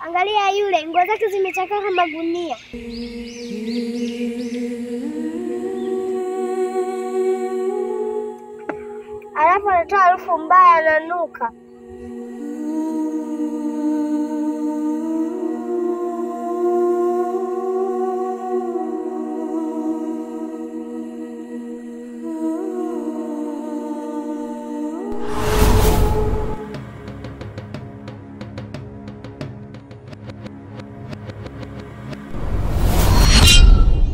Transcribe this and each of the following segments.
Angalia yule, nguo zake zimechakaa kama gunia. Alafu anatoa harufu mbaya, ananuka.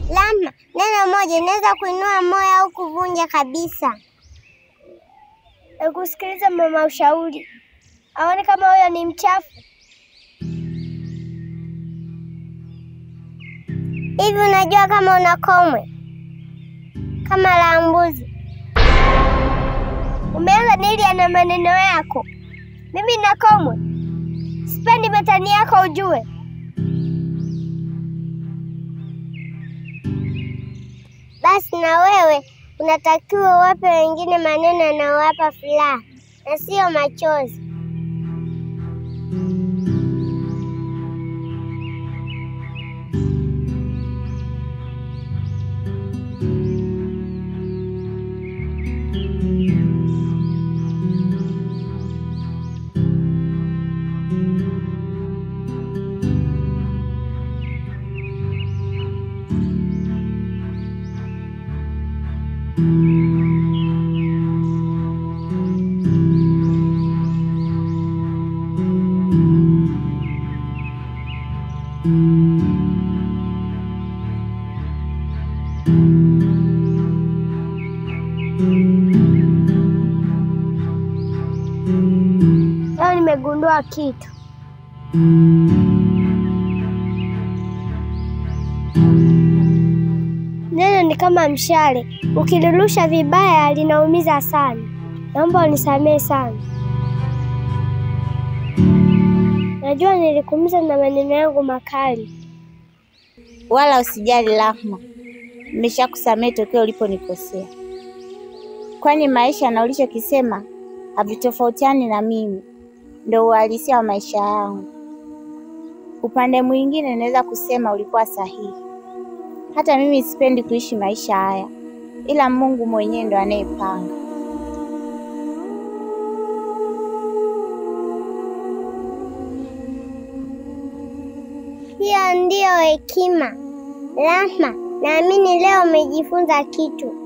Lama, neno moja inaweza kuinua moyo au kuvunja kabisa. Kusikiliza mama ushauri. Aone kama huyo ni mchafu. Hivi unajua kama una komwe? Kama la mbuzi. Umeanza nili ana maneno yako. Mimi na komwe. Sipendi matani yako ujue. Basi na wewe unatakiwa uwape wengine maneno yanayowapa furaha na sio machozi. Leo nimegundua kitu. Neno ni kama mshale. Ukilirusha vibaya linaumiza sana. Naomba unisamehe sana. Najua nilikuumiza na maneno yangu makali. Wala usijali Rahma. Nimeshakusamehe tokeo uliponikosea. Kwani maisha na ulichokisema havitofautiani na mimi. Ndio uhalisia wa maisha yangu. Upande mwingine naweza kusema ulikuwa sahihi. Hata mimi sipendi kuishi maisha haya. Ila Mungu mwenyewe ndo anayepanga. Hiyo ndio hekima. Rahma, naamini leo umejifunza kitu.